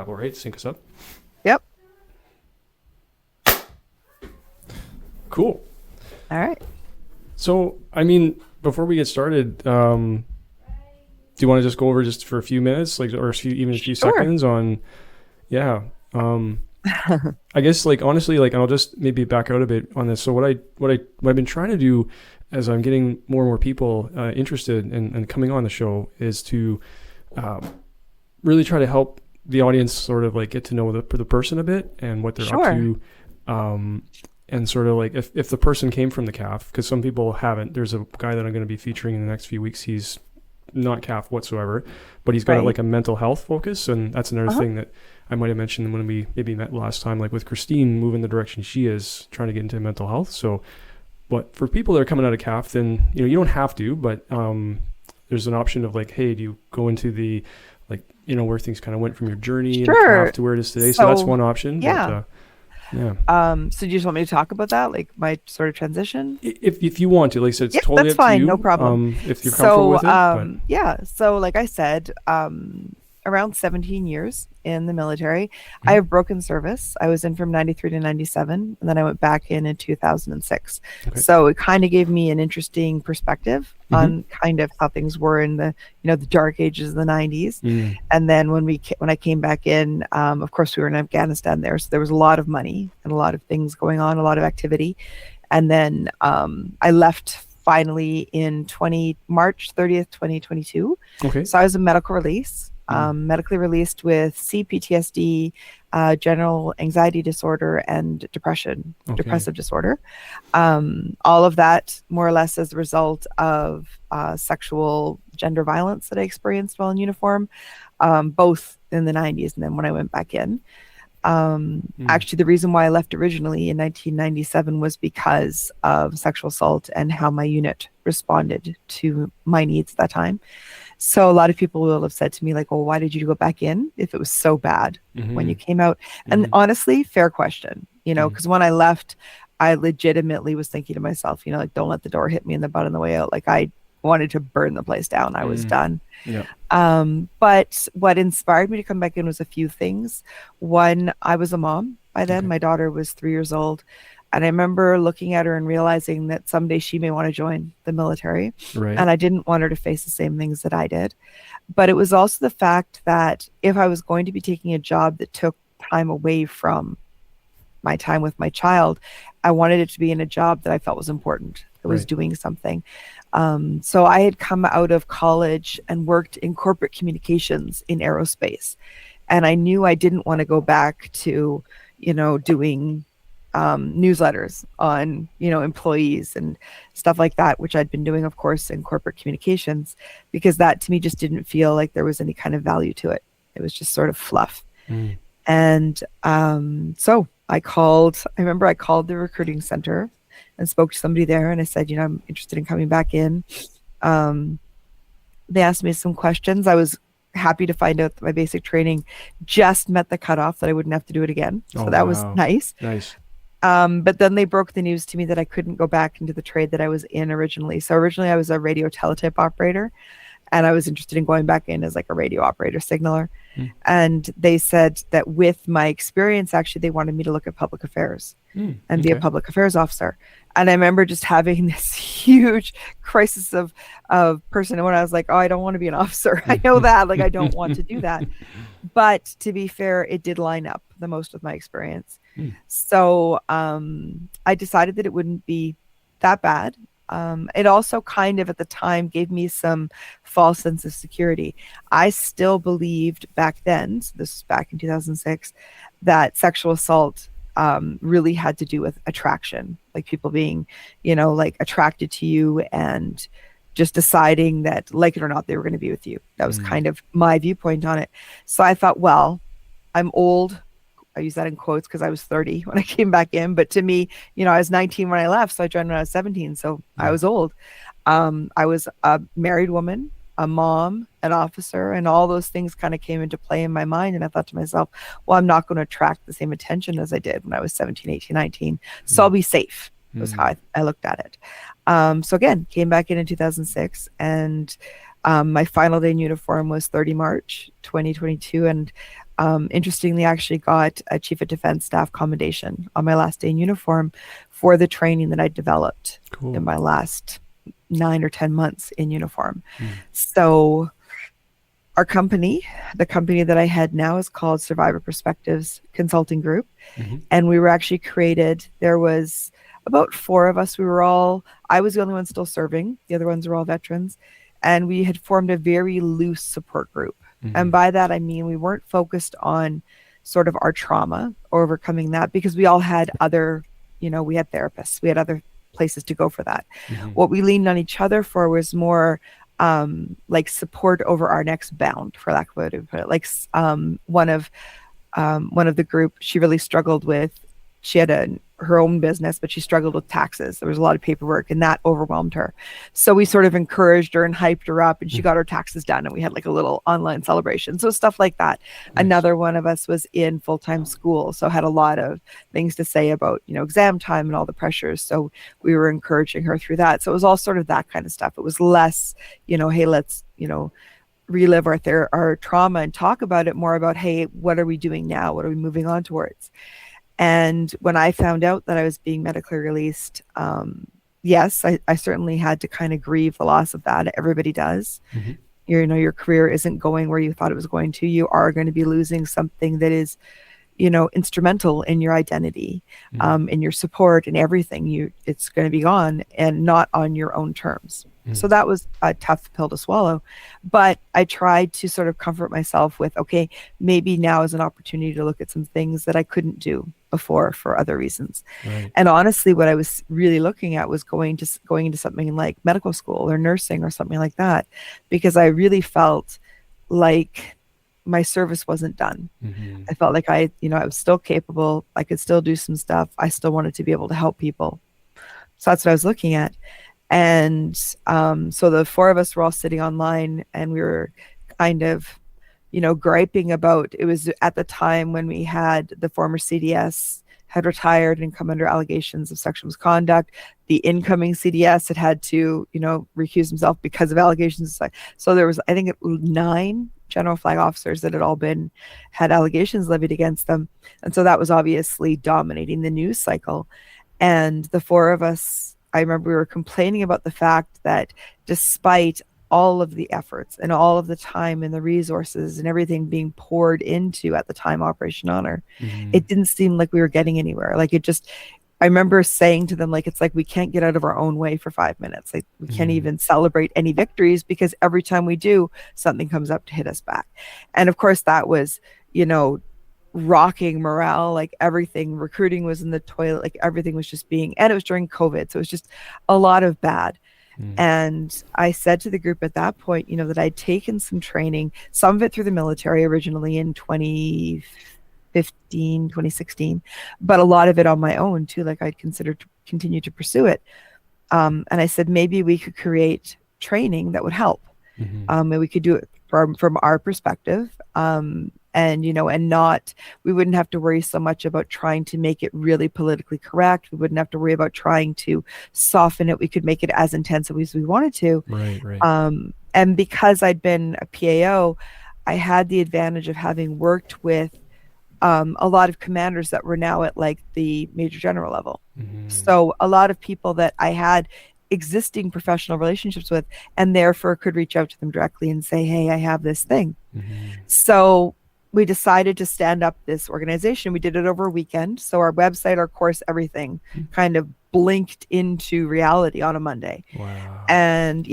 All right, sync us up. Yep. Cool. All right. So, I mean, before we get started, do you want to just go over just for a few minutes, like, or even a few Sure. seconds on, yeah. I guess, like, honestly, like, and I'll just maybe back out a bit on this. So what I've been trying to do as I'm getting more and more people interested and coming on the show is to really try to help the audience sort of like get to know the person a bit and what they're up Sure. to. And sort of like if the person came from the calf, because some people haven't. There's a guy that I'm going to be featuring in the next few weeks. He's not calf whatsoever, but he's got Right. like a mental health focus. And that's another Uh-huh. thing that I might have mentioned when we maybe met last time, like with Christine moving the direction she is trying to get into mental health. So, but for people that are coming out of calf, then, you don't have to, but there's an option of like, hey, do you go into the, like, where things kind of went from your journey in the Sure. calf to where it is today. So that's So, one option. yeah. But yeah. So do you just want me to talk about that, like my sort of transition? If you want to, like I said, it's Yep, totally that's up to fine. you. No problem. If you're comfortable So, with it, but yeah. So, like I said, around 17 years in the military. I Mhm. have broken service. I was in from 93 to 97, and then I went back in 2006. Okay. So it kind of gave me an interesting perspective on kind of how things were in the, the dark ages of the 90s. Mm. And then when I came back in, of course we were in Afghanistan there, so there was a lot of money and a lot of things going on, a lot of activity. And then I left finally in March 30th, 2022. Okay. So I was a medical release, medically released with CPTSD, general anxiety disorder, and depressive disorder. All of that more or less as a result of sexual gender violence that I experienced while in uniform, both in the 90s and then when I went back in. Actually, the reason why I left originally in 1997 was because of sexual assault and how my unit responded to my needs at that time. So a lot of people will have said to me, like, well, why did you go back in if it was so bad when you came out? And honestly, fair question, because when I left, I legitimately was thinking to myself, like, don't let the door hit me in the butt on the way out. Like, I wanted to burn the place down. I was done. Yeah. But what inspired me to come back in was a few things. One, I was a mom by then. Okay. My daughter was 3 years old. And I remember looking at her and realizing that someday she may want to join the military. Right. And I didn't want her to face the same things that I did. But it was also the fact that if I was going to be taking a job that took time away from my time with my child, I wanted it to be in a job that I felt was important, that was doing something. So I had come out of college and worked in corporate communications in aerospace. And I knew I didn't want to go back to, doing newsletters on, employees and stuff like that, which I'd been doing, of course, in corporate communications, because that to me just didn't feel like there was any kind of value to it. It was just sort of fluff. And so I remember I called the recruiting center and spoke to somebody there, and I said, I'm interested in coming back in. They asked me some questions. I was happy to find out that my basic training just met the cutoff that I wouldn't have to do it again. So that was nice. Nice. But then they broke the news to me that I couldn't go back into the trade that I was in originally. So originally I was a radio teletype operator, and I was interested in going back in as like a radio operator signaler. And they said that with my experience, actually, they wanted me to look at public affairs and be a public affairs officer. And I remember just having this huge crisis of person when I was like, oh, I don't want to be an officer. I know that, like, I don't want to do that. But to be fair, it did line up the most with my experience. So I decided that it wouldn't be that bad. It also kind of at the time gave me some false sense of security. I still believed back then, so this was back in 2006, that sexual assault really had to do with attraction, like people being, like attracted to you and just deciding that, like it or not, they were going to be with you. That was kind of my viewpoint on it. So I thought, well, I'm old. I use that in quotes because I was 30 when I came back in. But to me, I was 19 when I left. So I joined when I was 17. So I was old. I was a married woman, a mom, an officer, and all those things kind of came into play in my mind. And I thought to myself, well, I'm not going to attract the same attention as I did when I was 17, 18, 19. So I'll be safe was how I looked at it. So again, came back in 2006, and my final day in uniform was 30 March 2022. And Interestingly, I actually got a Chief of Defense Staff commendation on my last day in uniform for the training that I developed in Cool. my last 9 or 10 months in uniform. Mm. So our company, the company that I head now, is called Survivor Perspectives Consulting Group. Mm-hmm. And we were actually created, there was about 4 of us. I was the only one still serving. The other ones were all veterans. And we had formed a very loose support group. Mm-hmm. And by that, I mean, we weren't focused on sort of our trauma or overcoming that, because we all had other, we had therapists, we had other places to go for that. Mm-hmm. What we leaned on each other for was more like support over our next bound, for lack of a way to put it. Like one of the group, she really struggled with, she had her own business, but she struggled with taxes. There was a lot of paperwork and that overwhelmed her. So we sort of encouraged her and hyped her up, and she got her taxes done, and we had like a little online celebration. So stuff like that. Nice. Another one of us was in full-time school, so had a lot of things to say about, exam time and all the pressures. So we were encouraging her through that. So it was all sort of that kind of stuff. It was less, hey, let's, relive our trauma and talk about it, more about, hey, what are we doing now? What are we moving on towards? And when I found out that I was being medically released, yes, I certainly had to kind of grieve the loss of that. Everybody does. Mm-hmm. Your career isn't going where you thought it was going to. You are going to be losing something that is, instrumental in your identity, in your support and everything. It's going to be gone, and not on your own terms. So that was a tough pill to swallow, but I tried to sort of comfort myself with, okay, maybe now is an opportunity to look at some things that I couldn't do before for other reasons. Right. And honestly, what I was really looking at was going into something like medical school or nursing or something like that, because I really felt like my service wasn't done. Mm-hmm. I felt like I was still capable. I could still do some stuff. I still wanted to be able to help people. So that's what I was looking at. And so the 4 of us were all sitting online, and we were kind of, griping about, it was at the time when we had the former CDS had retired and come under allegations of sexual misconduct. The incoming CDS had to, recuse himself because of allegations. So there was, I think, 9 general flag officers that had allegations levied against them. And so that was obviously dominating the news cycle. And the 4 of us, I remember we were complaining about the fact that despite all of the efforts and all of the time and the resources and everything being poured into, at the time, Operation Honor, it didn't seem like we were getting anywhere. I remember saying to them, it's like we can't get out of our own way for 5 minutes. Like we can't even celebrate any victories, because every time we do, something comes up to hit us back. And of course that was, rocking morale, like everything, recruiting was in the toilet, like everything was just and it was during COVID. So it was just a lot of bad. And I said to the group at that point, that I'd taken some training, some of it through the military originally in 2015, 2016, but a lot of it on my own too. Like I'd considered to continue to pursue it. And I said, maybe we could create training that would help. And we could do it from our perspective. And we wouldn't have to worry so much about trying to make it really politically correct. We wouldn't have to worry about trying to soften it. We could make it as intense as we wanted to. Right. And because I'd been a PAO, I had the advantage of having worked with a lot of commanders that were now at like the major general level. So a lot of people that I had existing professional relationships with, and therefore could reach out to them directly and say, hey, I have this thing. So we decided to stand up this organization. We did it over a weekend. So our website, our course, everything kind of blinked into reality on a Monday. Wow. And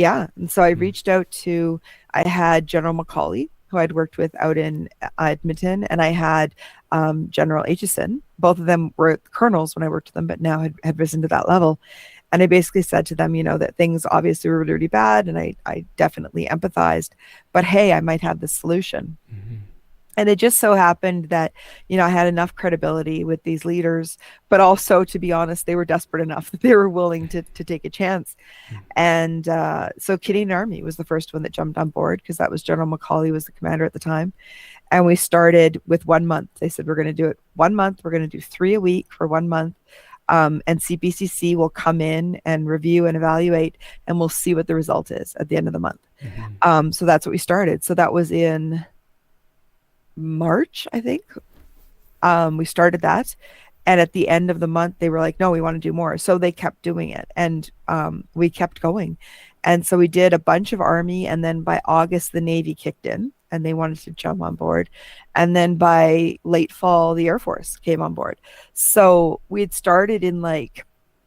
so I reached out to, I had General Macaulay, who I'd worked with out in Edmonton, and I had General Aitchison. Both of them were colonels when I worked with them, but now had risen to that level. And I basically said to them, that things obviously were really bad, and I definitely empathized, but hey, I might have the solution. And it just so happened that, I had enough credibility with these leaders, but also, to be honest, they were desperate enough that they were willing to take a chance. And so Canadian Army was the first one that jumped on board, because that was General Macaulay was the commander at the time. And we started with 1 month. They said, we're going to do it 1 month. We're going to do 3 a week for 1 month. And CPCC will come in and review and evaluate, and we'll see what the result is at the end of the month. So that's what we started. So that was in March, I think. We started that. And at the end of the month, they were like, no, we want to do more. So they kept doing it. And we kept going. And so we did a bunch of Army. And then by August, the Navy kicked in and they wanted to jump on board. And then by late fall, the Air Force came on board. So we had started in like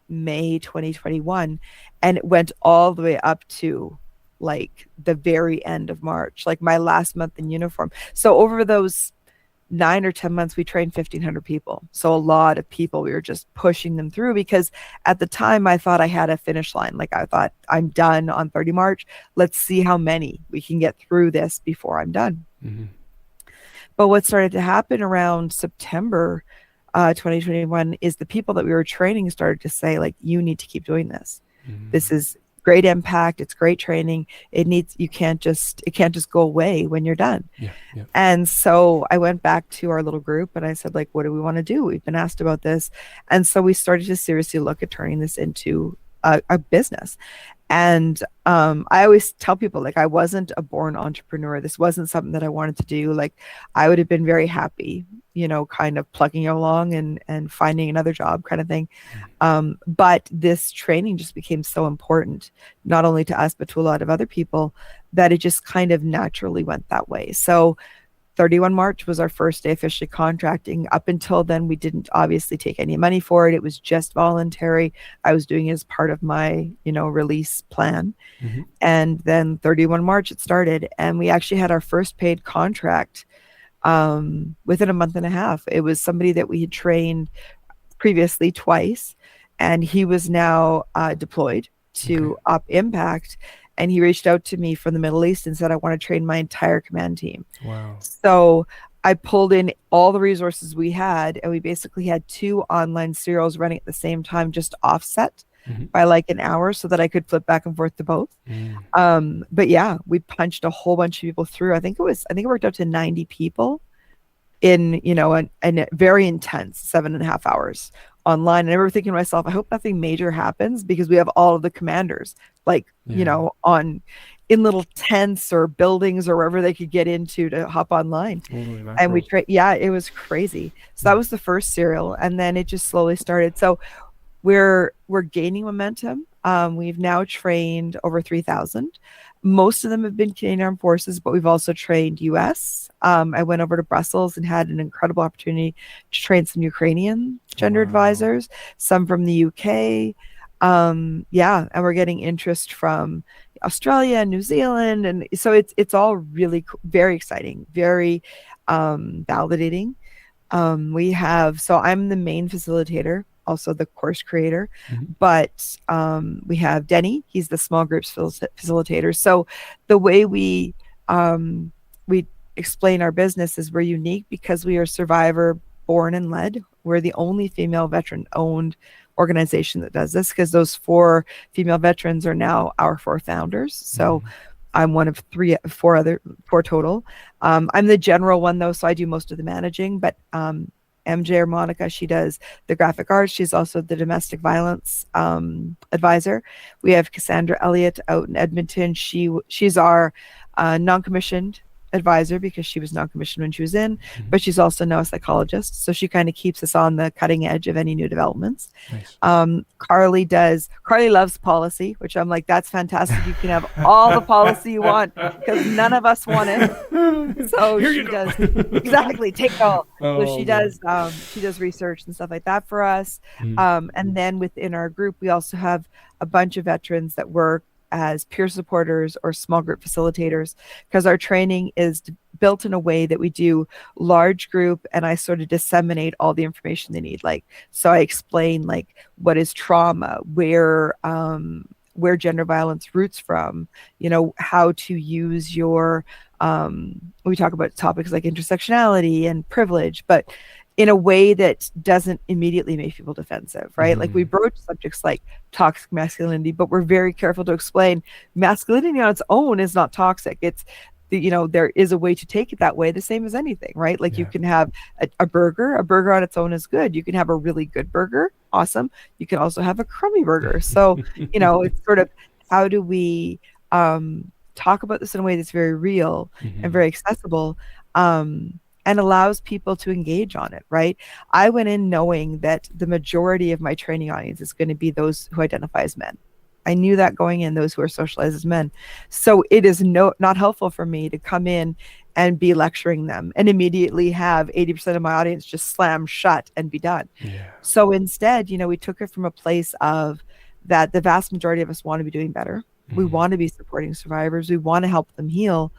May 2021, and it went all the way up to like the very end of March, like my last month in uniform. So over those 9 or 10 months, we trained 1,500 people. So a lot of people, we were just pushing them through because at the time I thought I had a finish line. Like I thought, I'm done on 30 March. Let's see how many we can get through this before I'm done. Mm-hmm. But what started to happen around September 2021 is the people that we were training started to say, like, you need to keep doing this. Mm-hmm. This is great impact. It's great training. It can't just go away when you're done. Yeah, yeah. And so I went back to our little group and I said, like, what do we want to do? We've been asked about this. And so we started to seriously look at turning this into a business. And I always tell people, like, I wasn't a born entrepreneur. This wasn't something that I wanted to do. Like, I would have been very happy, kind of plugging along and finding another job kind of thing. But this training just became so important, not only to us, but to a lot of other people, that it just kind of naturally went that way. So 31 March was our first day officially contracting. Up until then, we didn't obviously take any money for it. It was just voluntary. I was doing it as part of my, release plan. Mm-hmm. And then 31 March, it started. And we actually had our first paid contract within a month and a half. It was somebody that we had trained previously twice, and he was now deployed to Op Impact. And he reached out to me from the Middle East and said, I want to train my entire command team. Wow. So I pulled in all the resources we had, and we basically had 2 online serials running at the same time, just offset by like an hour so that I could flip back and forth to both. But yeah, we punched a whole bunch of people through. I think it worked out to 90 people in, a very intense 7.5 hours online. And I remember thinking to myself, I hope nothing major happens, because we have all of the commanders, like, in little tents or buildings or wherever they could get into to hop online. And we it was crazy. So that was the first serial. And then it just slowly started. So we're gaining momentum. We've now trained over 3,000. Most of them have been Canadian Armed Forces, but we've also trained US. I went over to Brussels and had an incredible opportunity to train some Ukrainian gender advisors, some from the UK. And we're getting interest from Australia and New Zealand. And so it's all really very exciting, very validating. So I'm the main facilitator, also the course creator, but we have Denny. He's the small groups facilitator. So the way we explain our business is we're unique because we are survivor born and led. We're the only female veteran owned organization that does this, because those 4 female veterans are now our 4 founders. So I'm one of 4 total. I'm the general one though, so I do most of the managing, but MJ or Monica, she does the graphic arts. She's also the domestic violence advisor. We have Cassandra Elliott out in Edmonton. She's our non-commissioned advisor, because she was non-commissioned when she was in, but she's also now a psychologist. So she kind of keeps us on the cutting edge of any new developments. Nice. Carly loves policy, which I'm like, that's fantastic. You can have all the policy you want, because none of us want it. So she does exactly take it all. So she does research and stuff like that for us. And then within our group, we also have a bunch of veterans that work as peer supporters or small group facilitators, because our training is built in a way that we do large group, and I sort of disseminate all the information they need. Like, so I explain like what is trauma, where gender violence roots from, how to use your we talk about topics like intersectionality and privilege, but in a way that doesn't immediately make people defensive, right? Like, we broach subjects like toxic masculinity, but we're very careful to explain masculinity on its own is not toxic. It's, there is a way to take it that way, the same as anything, right? Like, you can have a burger on its own is good. You can have a really good burger, awesome. You can also have a crummy burger. So, it's sort of, how do we talk about this in a way that's very real and very accessible? and allows people to engage on it, right? I went in knowing that the majority of my training audience is going to be those who identify as men. I knew that going in, those who are socialized as men. So it is not helpful for me to come in and be lecturing them and immediately have 80% of my audience just slam shut and be done. Yeah. So instead, we took it from a place of that the vast majority of us want to be doing better. We want to be supporting survivors. We want to help them heal.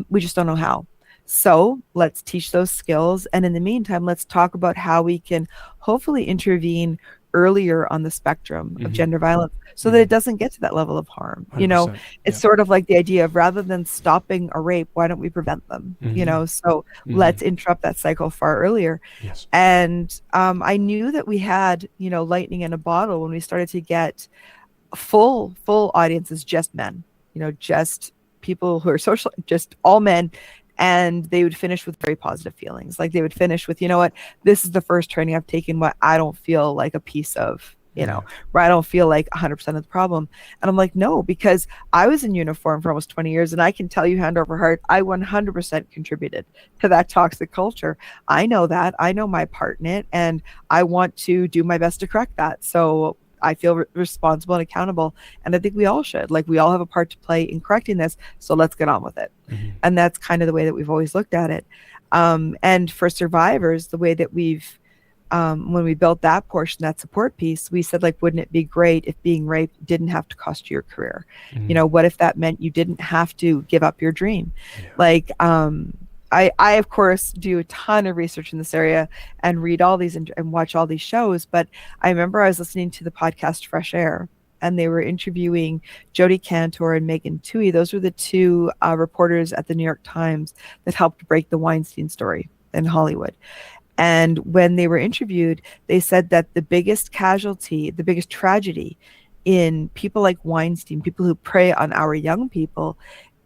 We just don't know how. So let's teach those skills. And in the meantime, let's talk about how we can hopefully intervene earlier on the spectrum of gender violence so that it doesn't get to that level of harm. 100%. It's sort of like the idea of rather than stopping a rape, why don't we prevent them? So let's interrupt that cycle far earlier. Yes. And I knew that we had, lightning in a bottle when we started to get full audiences, just men, just people who are social, just all men. And they would finish with very positive feelings. Like they would finish with, you know what, this is the first training I've taken where I don't feel like a piece of, where I don't feel like 100% of the problem. And I'm like, no, because I was in uniform for almost 20 years and I can tell you hand over heart, I 100% contributed to that toxic culture. I know that. I know my part in it and I want to do my best to correct that. So I feel responsible and accountable. And I think we all should. Like we all have a part to play in correcting this. So let's get on with it. And that's kind of the way that we've always looked at it. And for survivors, the way that we've, when we built that portion, that support piece, we said, like, wouldn't it be great if being raped didn't have to cost you your career? What if that meant you didn't have to give up your dream? Like, I of course do a ton of research in this area and read all these and watch all these shows. But I remember I was listening to the podcast Fresh Air and they were interviewing Jodi Cantor and Megan Twohey. Those were the two reporters at the New York Times that helped break the Weinstein story in Hollywood. And when they were interviewed, they said that the biggest casualty, the biggest tragedy in people like Weinstein, people who prey on our young people,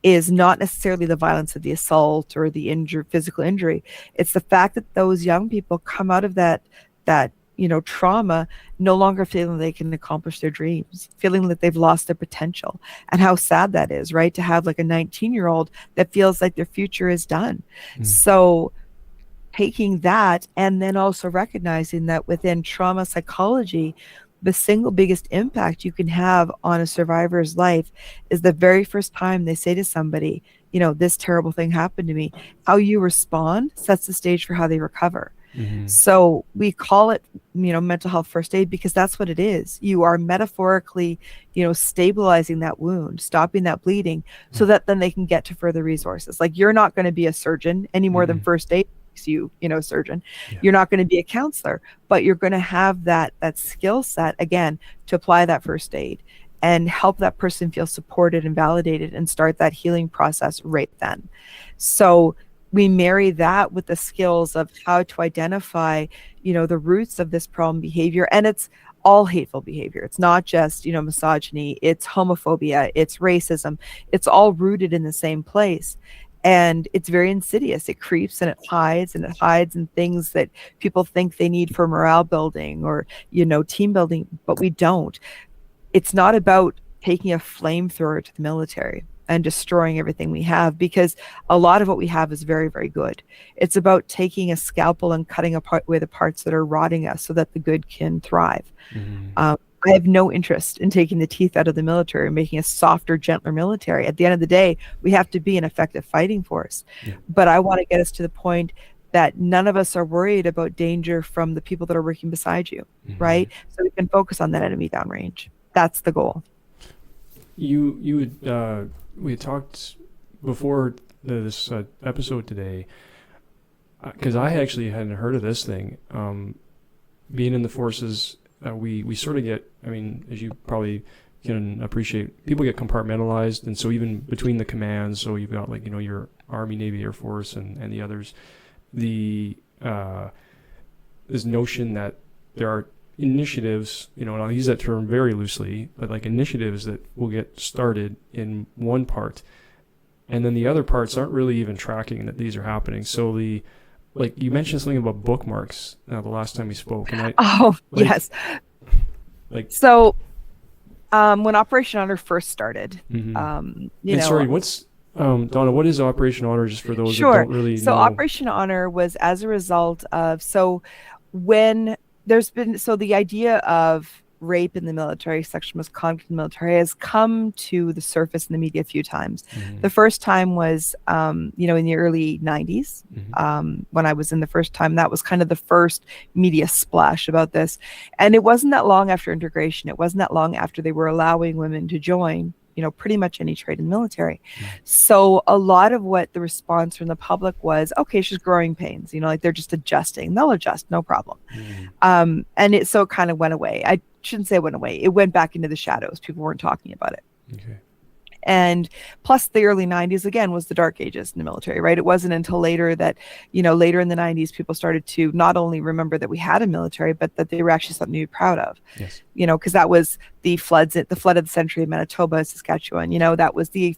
is not necessarily the violence of the assault or the physical injury. It's the fact that those young people come out of that trauma no longer feeling they can accomplish their dreams, feeling that they've lost their potential. And how sad that is, right? To have like a 19-year-old that feels like their future is done. So taking that and then also recognizing that within trauma psychology, the single biggest impact you can have on a survivor's life is the very first time they say to somebody, this terrible thing happened to me. How you respond sets the stage for how they recover. So we call it, mental health first aid because that's what it is. You are metaphorically, stabilizing that wound, stopping that bleeding so that then they can get to further resources. Like you're not going to be a surgeon any more than first aid makes you, surgeon. You're not going to be a counselor, but you're going to have that skill set again to apply that first aid and help that person feel supported and validated and start that healing process right then. So we marry that with the skills of how to identify, the roots of this problem behavior. And it's all hateful behavior. It's not just, misogyny, it's homophobia, it's racism. It's all rooted in the same place. And it's very insidious. It creeps and it hides in things that people think they need for morale building or, team building, but we don't. It's not about taking a flamethrower to the military and destroying everything we have, because a lot of what we have is very, very good. It's about taking a scalpel and cutting away the parts that are rotting us so that the good can thrive. I have no interest in taking the teeth out of the military and making a softer, gentler military. At the end of the day, we have to be an effective fighting force. But I want to get us to the point that none of us are worried about danger from the people that are working beside you, right? So we can focus on that enemy downrange. That's the goal. We had talked before this episode today, because I actually hadn't heard of this thing. Being in the forces, we sort of get, as you probably can appreciate, people get compartmentalized. And so even between the commands, so you've got like, your Army, Navy, Air Force, and the others, this notion that there are initiatives, and I'll use that term very loosely, but like initiatives that will get started in one part, and then the other parts aren't really even tracking that these are happening. So like you mentioned something about bookmarks the last time we spoke, and yes. So when Operation Honor first started, sorry, what's Donna, what is Operation Honor, just for those that Sure. don't really So know? Operation Honor was as a result of, so when there's been, so the idea of rape in the military, sexual misconduct in the military has come to the surface in the media a few times. Mm-hmm. The first time was, in the early 90s. Mm-hmm. When I was in the first time, that was kind of the first media splash about this. And it wasn't that long after integration. It wasn't that long after they were allowing women to join, pretty much any trade in the military. So a lot of what the response from the public was, okay, she's growing pains, like they're just adjusting. They'll adjust, no problem. And so it kind of went away. I shouldn't say it went away. It went back into the shadows. People weren't talking about it. Okay. And plus the early 90s, again, was the dark ages in the military, right? It wasn't until later that, later in the 90s, people started to not only remember that we had a military, but that they were actually something to be proud of. Yes. Because that was the flood of the century in Manitoba, Saskatchewan. That was the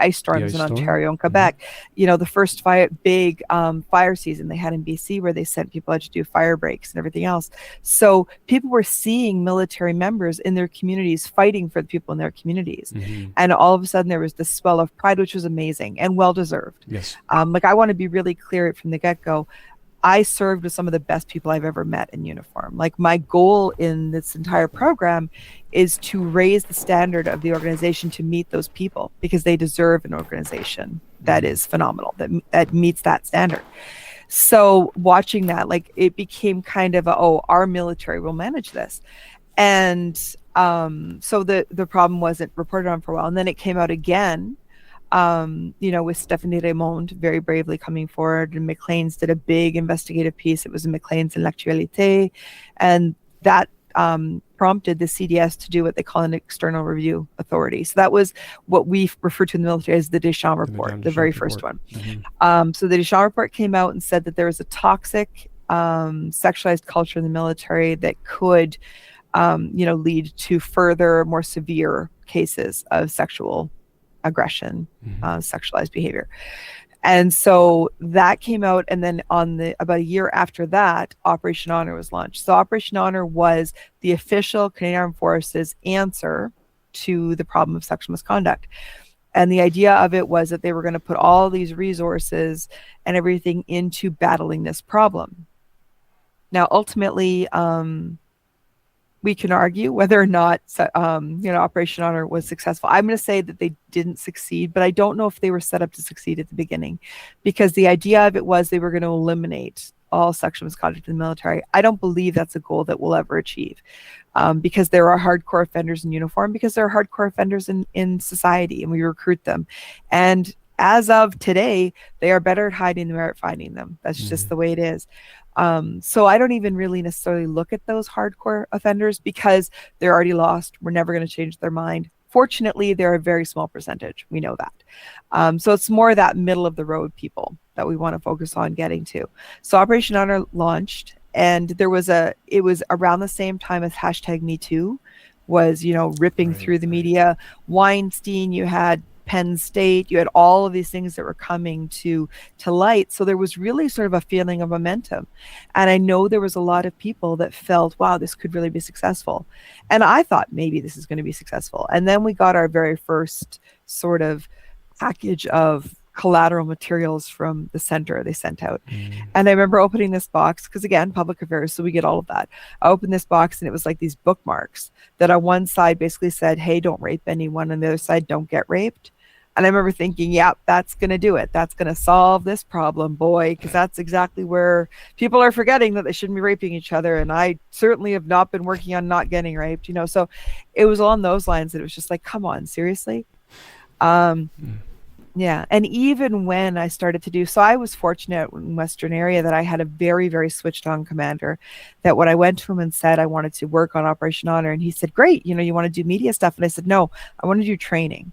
ice storms in Ontario and Quebec. The first big fire season they had in BC, where they sent people out to do fire breaks and everything else. So people were seeing military members in their communities fighting for the people in their communities. And all of a sudden there was this swell of pride, which was amazing and well-deserved. Yes. I want to be really clear from the get-go. I served with some of the best people I've ever met in uniform. Like, my goal in this entire program is to raise the standard of the organization to meet those people, because they deserve an organization that is phenomenal, that meets that standard. So watching that, like, it became kind of our military will manage this. And so the problem wasn't reported on for a while. And then it came out again, with Stephanie Raymond very bravely coming forward, and Maclean's did a big investigative piece. It was in Maclean's in L'Actualité, and that prompted the CDS to do what they call an external review authority. So that was what we refer to in the military as the Deschamps report, the very first one. So the Deschamps report came out and said that there was a toxic sexualized culture in the military that could lead to further, more severe cases of sexual aggression, sexualized behavior. And so that came out, and then about a year after that, Operation Honor was launched. So Operation Honor was the official Canadian Armed Forces answer to the problem of sexual misconduct. And the idea of it was that they were going to put all these resources and everything into battling this problem. Now, ultimately, we can argue whether or not, Operation Honor was successful. I'm going to say that they didn't succeed, but I don't know if they were set up to succeed at the beginning, because the idea of it was they were going to eliminate all sexual misconduct in the military. I don't believe that's a goal that we'll ever achieve, because there are hardcore offenders in uniform, because there are hardcore offenders in society, and we recruit them. And as of today, they are better at hiding than at finding them. That's just the way it is. So I don't even really necessarily look at those hardcore offenders, because they're already lost. We're never going to change their mind. Fortunately, they're a very small percentage. We know that. So it's more that middle of the road people that we want to focus on getting to. So Operation Honor launched, and it was around the same time as #MeToo was, ripping through the media. Weinstein, you had Penn State, you had all of these things that were coming to light. So there was really sort of a feeling of momentum. And I know there was a lot of people that felt, wow, this could really be successful. And I thought maybe this is going to be successful. And then we got our very first sort of package of collateral materials from the center they sent out. And I remember opening this box, because again, public affairs, so we get all of that. I opened this box, and it was like these bookmarks that on one side basically said, hey, don't rape anyone. On the other side, don't get raped. And I remember thinking, yeah, that's going to do it. That's going to solve this problem, boy, because that's exactly where people are forgetting that they shouldn't be raping each other. And I certainly have not been working on not getting raped, So it was along those lines that it was just like, come on, seriously? Yeah. And even when I started to do, so I was fortunate in Western area that I had a very, very switched on commander, that when I went to him and said I wanted to work on Operation Honor, and he said, great, you want to do media stuff? And I said, no, I want to do training.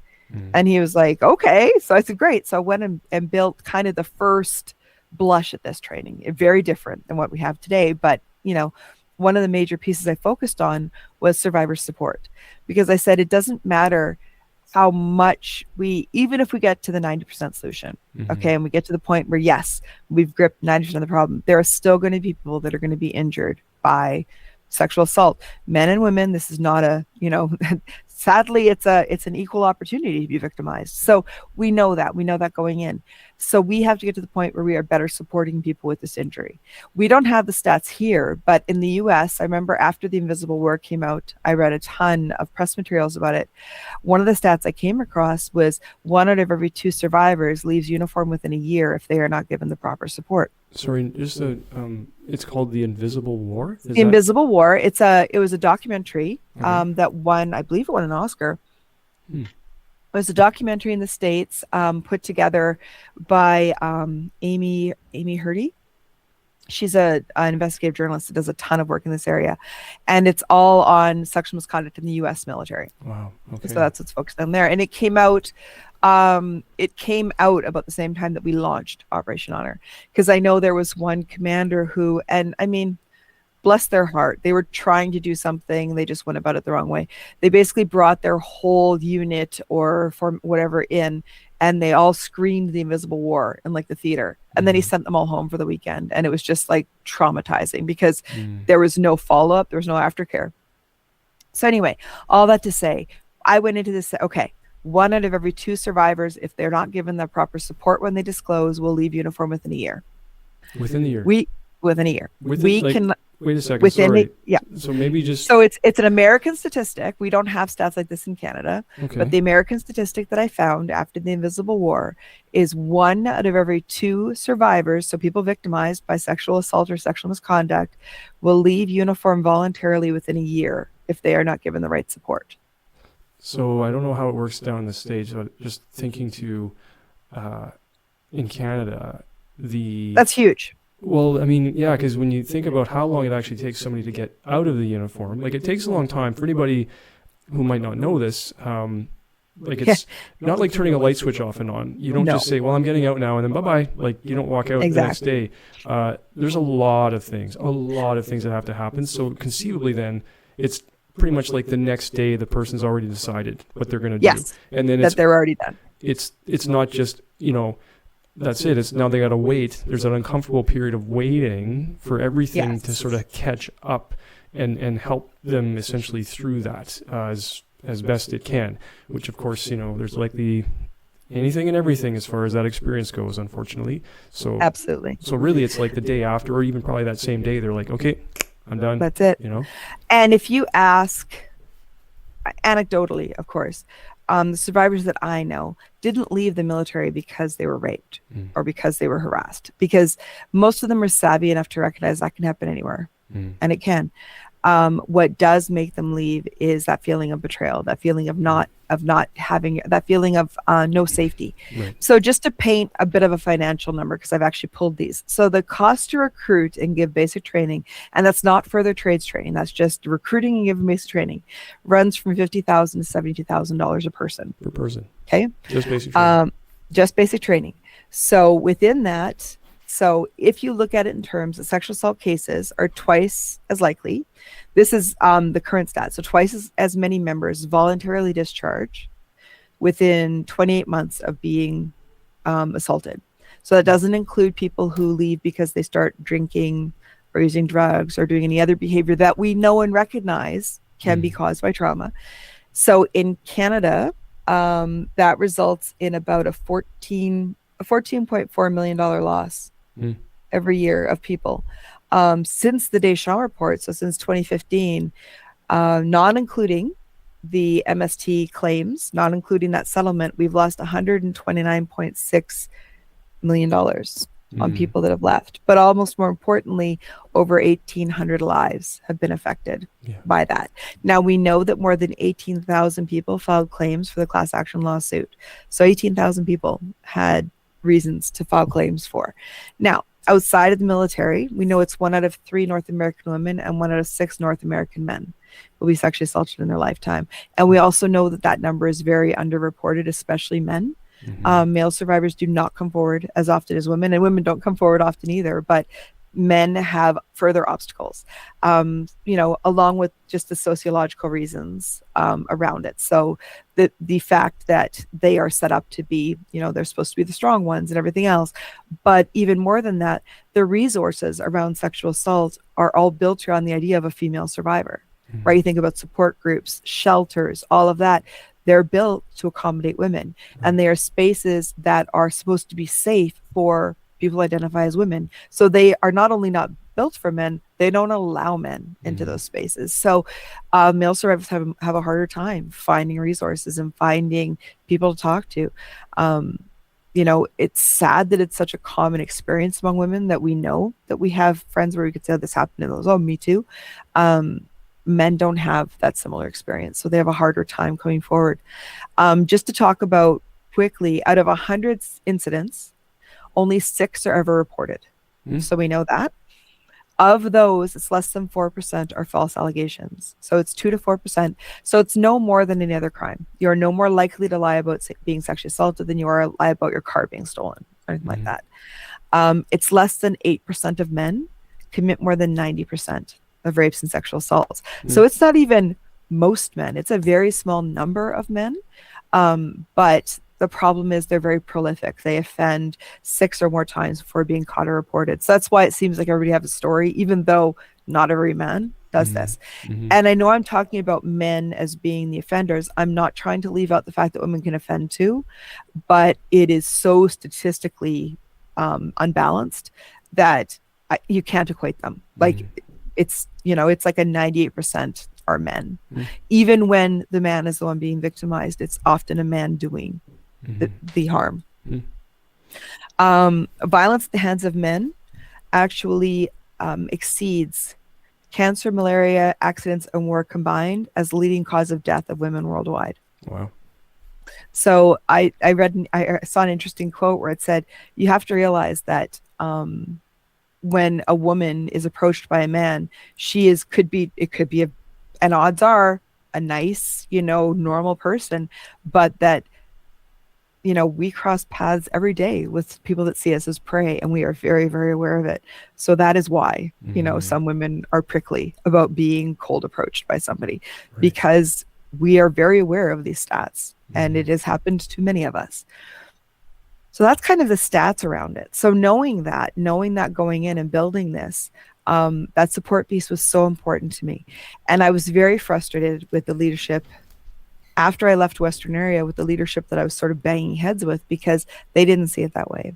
And he was like, okay. So I said, great. So I went and built kind of the first blush at this training. Very different than what we have today. But, one of the major pieces I focused on was survivor support, because I said, it doesn't matter how much even if we get to the 90% solution, okay, and we get to the point where, yes, we've gripped 90% of the problem, there are still going to be people that are going to be injured by sexual assault, men and women. This is not a, sadly, it's an equal opportunity to be victimized. So we know that going in. So we have to get to the point where we are better supporting people with this injury. We don't have the stats here, but in the US, I remember after the Invisible War came out, I read a ton of press materials about it. One of the stats I came across was 1 out of every 2 survivors leaves uniform within a year if they are not given the proper support. Sorry, just it's called The Invisible War? The Invisible War, it was a documentary that won, I believe it won an Oscar. It was a documentary in the States put together by Amy Hurdy. She's an investigative journalist that does a ton of work in this area. And it's all on sexual misconduct in the U.S. military. Wow. Okay. So that's what's focused on there. And it came out about the same time that we launched Operation Honor. Because I know there was one commander who, and I mean, bless their heart, they were trying to do something, they just went about it the wrong way. They basically brought their whole unit or form whatever in, and they all screamed the Invisible War in like the theater, and then he sent them all home for the weekend, and it was just like traumatizing because there was no follow-up, there was no aftercare. So anyway, all that to say, I went into this, okay, 1 out of every 2 survivors, if they're not given the proper support when they disclose, will leave uniform within a year. Within a year? Within a year. Wait a second. Sorry. So maybe just. So it's an American statistic. We don't have stats like this in Canada, but the American statistic that I found after the Invisible War is 1 out of every 2 survivors, so people victimized by sexual assault or sexual misconduct, will leave uniform voluntarily within a year if they are not given the right support. So I don't know how it works down in the States, but just thinking in Canada, that's huge. Well, I mean, yeah, because when you think about how long it actually takes somebody to get out of the uniform, like it takes a long time for anybody who might not know this. Like it's not like turning a light switch off and on. You don't just say, well, I'm getting out now and then bye-bye. Like you don't walk out the next day. There's a lot of things that have to happen. So conceivably then it's pretty much like the next day the person's already decided what they're going to do. Yes, and then they're already done. It's not just, that's it. It's now they got to wait. There's an uncomfortable period of waiting for everything to sort of catch up and help them essentially through that as best it can, which of course, there's likely anything and everything as far as that experience goes, unfortunately. So absolutely. So really it's like the day after or even probably that same day, they're like, okay, I'm done. That's it. And if you ask, anecdotally, of course, the survivors that I know didn't leave the military because they were raped or because they were harassed, because most of them are savvy enough to recognize that can happen anywhere, and it can. What does make them leave is that feeling of betrayal, that feeling of not having, that feeling of no safety. Right. So just to paint a bit of a financial number, because I've actually pulled these. So the cost to recruit and give basic training, and that's not further trades training, that's just recruiting and giving basic training, runs from $50,000 to $72,000 a person. Per person. Okay. Just basic training. Just basic training. So within that, so if you look at it in terms of sexual assault cases are twice as likely. This is the current stat. So twice as many members voluntarily discharge within 28 months of being assaulted. So that doesn't include people who leave because they start drinking or using drugs or doing any other behavior that we know and recognize can be caused by trauma. So in Canada, that results in about a $14.4 million loss every year of people. Since the Deschamps report, so since 2015, not including the MST claims, not including that settlement, we've lost $129.6 million on people that have left. But almost more importantly, over 1,800 lives have been affected by that. Now, we know that more than 18,000 people filed claims for the class action lawsuit. So 18,000 people had reasons to file claims for. Now, outside of the military, we know it's 1 out of 3 North American women and 1 out of 6 North American men will be sexually assaulted in their lifetime. And we also know that that number is very underreported, especially men. Male survivors do not come forward as often as women, and women don't come forward often either, but men have further obstacles, along with just the sociological reasons around it. So the fact that they are set up to be, they're supposed to be the strong ones and everything else. But even more than that, the resources around sexual assault are all built around the idea of a female survivor. right? You think about support groups, shelters, all of that. They're built to accommodate women, and they are spaces that are supposed to be safe for people who identify as women. So they are not only not built for men, they don't allow men into those spaces. So male survivors have a harder time finding resources and finding people to talk to. You know, it's sad that it's such a common experience among women, that we know that we have friends where we could say, oh, this happened to those. Oh, me too. Men don't have that similar experience, so they have a harder time coming forward. Just to talk about quickly, out of 100 incidents, only 6 are ever reported. So we know that. Of those, it's less than 4% are false allegations. So it's 2 to 4%. So it's no more than any other crime. You're no more likely to lie about being sexually assaulted than you are lie about your car being stolen, or anything like that. It's less than 8% of men commit more than 90% of rapes and sexual assaults. So it's not even most men. It's a very small number of men. But the problem is they're very prolific. They offend 6 or more times before being caught or reported. So that's why it seems like everybody has a story, even though not every man does this. And I know I'm talking about men as being the offenders. I'm not trying to leave out the fact that women can offend too, but it is so statistically unbalanced that you can't equate them. Like it's, you know, it's like a 98% are men. Even when the man is the one being victimized, it's often a man doing the harm. Violence at the hands of men actually exceeds cancer, malaria, accidents, and war combined as the leading cause of death of women worldwide. Wow. So I saw an interesting quote where it said, you have to realize that when a woman is approached by a man, it could be and odds are a nice, you know, normal person, but that, you know, we cross paths every day with people that see us as prey, and we are very, very aware of it. So that is why, you know, some women are prickly about being cold approached by somebody, because we are very aware of these stats, and it has happened to many of us. So that's kind of the stats around it. So knowing that going in and building this, that support piece was so important to me. And I was very frustrated with the leadership after I left Western area, with the leadership that I was sort of banging heads with, because they didn't see it that way.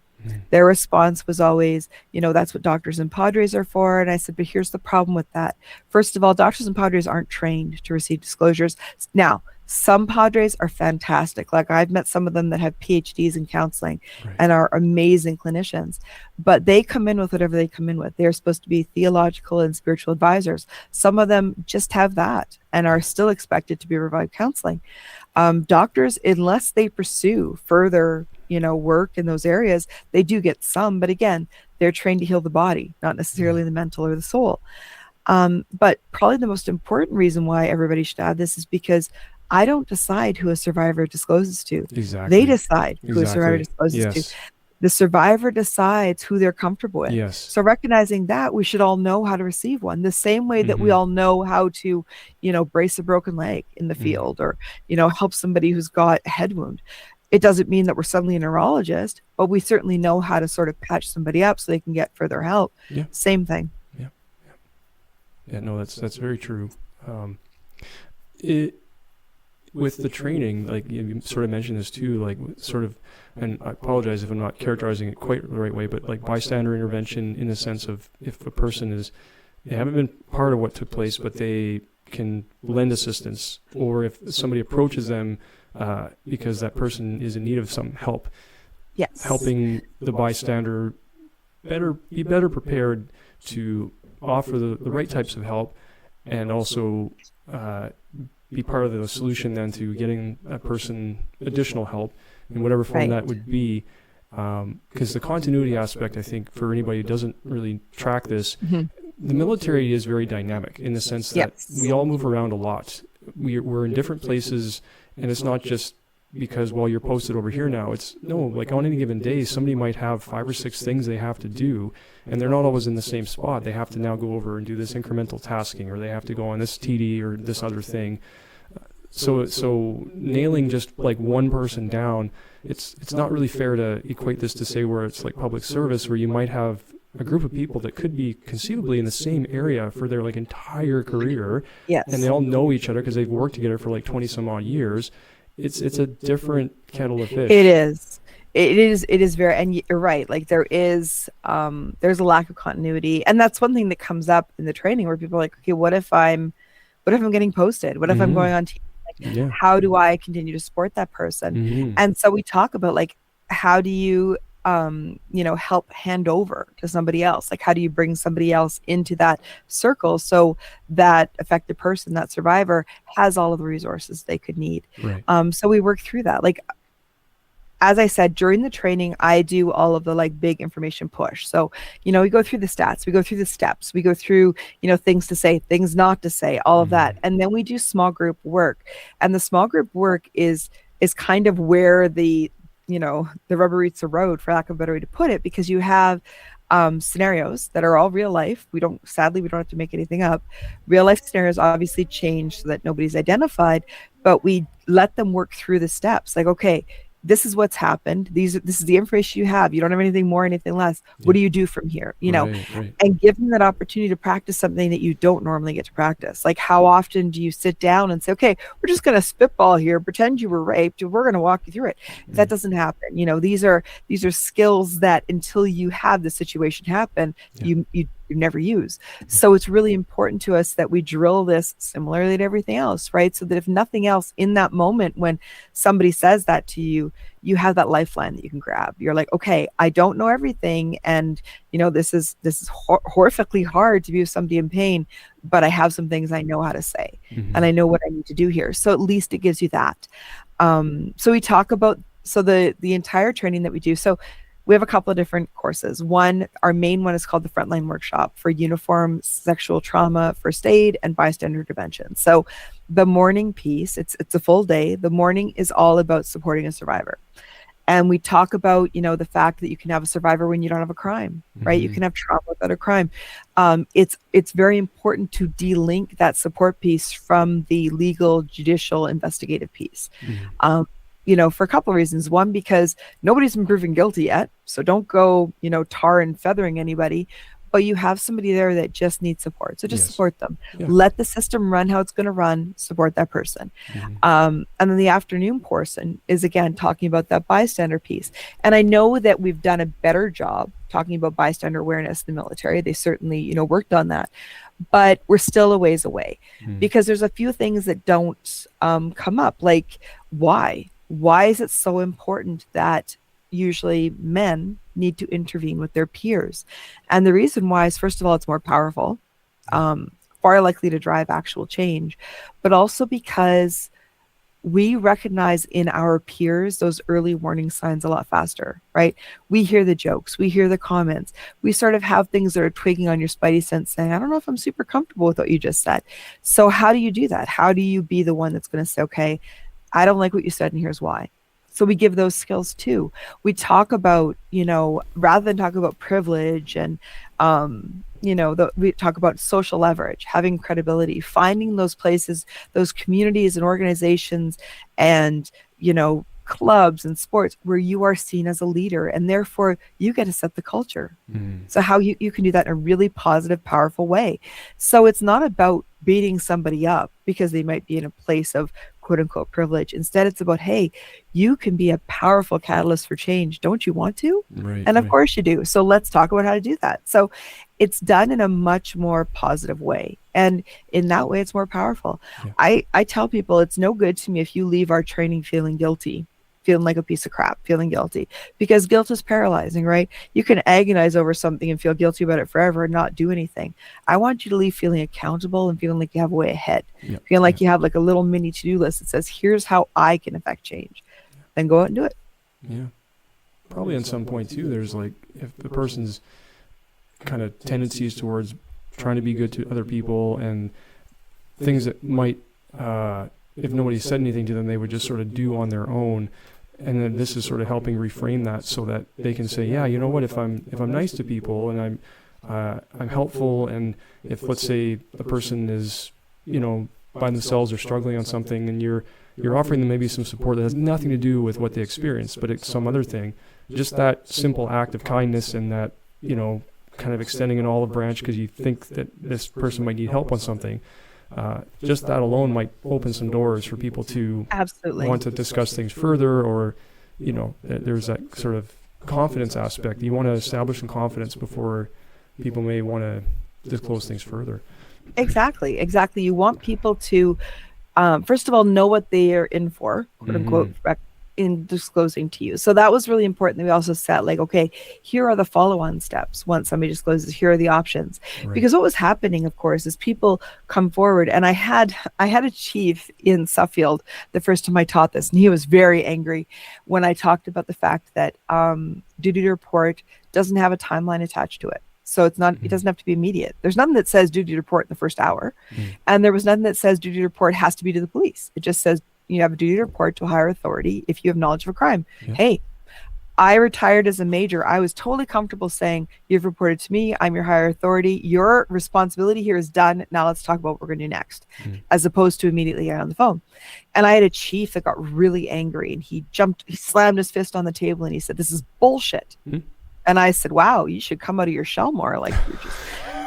Their response was always, you know, that's what doctors and padres are for. And I said, but here's the problem with that. First of all, doctors and padres aren't trained to receive disclosures. Now, some padres are fantastic. Like I've met some of them that have PhDs in counseling and are amazing clinicians, but they come in with whatever they come in with. They're supposed to be theological and spiritual advisors. Some of them just have that and are still expected to be provide counseling. Doctors, unless they pursue further, you know, work in those areas, they do get some, but again, they're trained to heal the body, not necessarily the mental or the soul. But probably the most important reason why everybody should add this is because I don't decide who a survivor discloses to. Exactly. They decide who a survivor discloses to. The survivor decides who they're comfortable with. So recognizing that, we should all know how to receive one, the same way that we all know how to, you know, brace a broken leg in the field, or, you know, help somebody who's got a head wound. It doesn't mean that we're suddenly a neurologist, but we certainly know how to sort of patch somebody up so they can get further help. Same thing. Yeah, no, that's very true. With the training, like you sort of mentioned this too, like sort of, and I apologize if I'm not characterizing it quite the right way, but like bystander intervention in the sense of if a person they haven't been part of what took place, but they can lend assistance, or if somebody approaches them because that person is in need of some help, helping the bystander be better prepared to offer the right types of help, and also be part of the solution then to getting that person additional help in whatever form that would be. Because the continuity aspect, I think, for anybody who doesn't really track this, the military is very dynamic in the sense that we all move around a lot. We're in different places, and it's not just because, well, you're posted over here now. It's no, like on any given day, somebody might have 5 or 6 things they have to do, and they're not always in the same spot. They have to now go over and do this incremental tasking, or they have to go on this TD or this other thing. So nailing just like one person down, it's not really fair to equate this to say where it's like public service, where you might have a group of people that could be conceivably in the same area for their like entire career, Yes. and they all know each other because they've worked together for like 20 some odd years. It's a different kettle of fish. It is. It is very, and you're right. Like there's a lack of continuity, and that's one thing that comes up in the training where people are like, okay, what if I'm getting posted? What if I'm going on TV? Like, Yeah. how do I continue to support that person? Mm-hmm. And so we talk about like, how do you, help hand over to somebody else? Like, how do you bring somebody else into that circle so that affected person, that survivor, has all of the resources they could need? Right. So we work through that. Like, as I said, during the training, I do all of the like big information push. So, we go through the stats, we go through the steps, we go through, things to say, things not to say, all of that. And then we do small group work. And the small group work is kind of where the rubber meets the road, for lack of a better way to put it, because you have scenarios that are all real life. We don't have to make anything up. Real life scenarios obviously change so that nobody's identified, but we let them work through the steps. Like, okay, this is what's happened. This is the information you have. You don't have anything more, anything less. Yeah. What do you do from here? Right. And give them that opportunity to practice something that you don't normally get to practice. Like, how often do you sit down and say, okay, we're just going to spitball here, pretend you were raped, and we're going to walk you through it. That doesn't happen. These are skills that until you have the situation happen, you never use. So it's really important to us that we drill this similarly to everything else, right? So that if nothing else, in that moment when somebody says that to you, you have that lifeline that you can grab. You're like, okay, I don't know everything, and this is horrifically hard to be with somebody in pain, but I have some things I know how to say, and I know what I need to do here. So at least it gives you that. So we talk about the entire training that we do. So we have a couple of different courses. Our main one is called the Frontline Workshop for Uniform Sexual Trauma First Aid and Bystander Intervention. So the morning piece, it's a full day. The morning is all about supporting a survivor. And we talk about, the fact that you can have a survivor when you don't have a crime, right? You can have trauma without a crime. It's very important to de-link that support piece from the legal, judicial, investigative piece. For a couple of reasons. One, because nobody's been proven guilty yet. So don't go, tar and feathering anybody, but you have somebody there that just needs support. So just support them. Yeah. Let the system run how it's going to run, support that person. And then the afternoon portion is, again, talking about that bystander piece. And I know that we've done a better job talking about bystander awareness in the military. They certainly, worked on that. But we're still a ways away because there's a few things that don't come up. Like, why? Why is it so important that usually men need to intervene with their peers? And the reason why is, first of all, it's more powerful, far likely to drive actual change, but also because we recognize in our peers those early warning signs a lot faster, right? We hear the jokes, we hear the comments, we sort of have things that are twigging on your spidey sense saying, I don't know if I'm super comfortable with what you just said. So how do you do that? How do you be the one that's going to say, okay, I don't like what you said, and here's why. So we give those skills too. We talk about, rather than talk about privilege and, we talk about social leverage, having credibility, finding those places, those communities and organizations and, clubs and sports where you are seen as a leader, and therefore you get to set the culture. So how you can do that in a really positive, powerful way. So it's not about beating somebody up because they might be in a place of quote unquote privilege. Instead, it's about, hey, you can be a powerful catalyst for change. Don't you want to? Right, and of course you do. So let's talk about how to do that. So it's done in a much more positive way. And in that way, it's more powerful. Yeah. I tell people it's no good to me if you leave our training feeling guilty, feeling like a piece of crap, feeling guilty, because guilt is paralyzing, right? You can agonize over something and feel guilty about it forever and not do anything. I want you to leave feeling accountable and feeling like you have a way ahead, feeling like you have like a little mini to-do list that says, here's how I can affect change. Then go out and do it. Yeah. Probably at some point too, there's like, if the person's kind of tendencies towards trying to be good to other people and things that might, if nobody said anything to them, they would just sort of do on their own. And then this is sort of helping reframe that so that they can say, yeah, you know what, if I'm nice to people and I'm helpful, and if, let's say, the person is, by themselves or struggling on something, and you're offering them maybe some support that has nothing to do with what they experienced, but it's some other thing, just that simple act of kindness and that, kind of extending an olive branch because you think that this person might need help on something. Just that alone might open some doors for people to Absolutely want to discuss things further, or, you know, there's that sort of confidence aspect. You want to establish some confidence before people may want to disclose things further. Exactly. You want people to, first of all, know what they are in for, quote unquote, in disclosing to you. So that was really important. We also set like, okay, here are the follow-on steps. Once somebody discloses, here are the options. Right. Because what was happening, of course, is people come forward, and I had a chief in Suffield the first time I taught this, and he was very angry when I talked about the fact that duty to report doesn't have a timeline attached to it. So it's not, it doesn't have to be immediate. There's nothing that says duty to report in the first hour. And there was nothing that says duty to report has to be to the police. It just says you have a duty to report to a higher authority if you have knowledge of a crime. Yeah. Hey, I retired as a major. I was totally comfortable saying, you've reported to me, I'm your higher authority. Your responsibility here is done. Now let's talk about what we're going to do next, as opposed to immediately get on the phone. And I had a chief that got really angry, and he slammed his fist on the table, and he said, this is bullshit. And I said, wow, you should come out of your shell more. Like, you're just...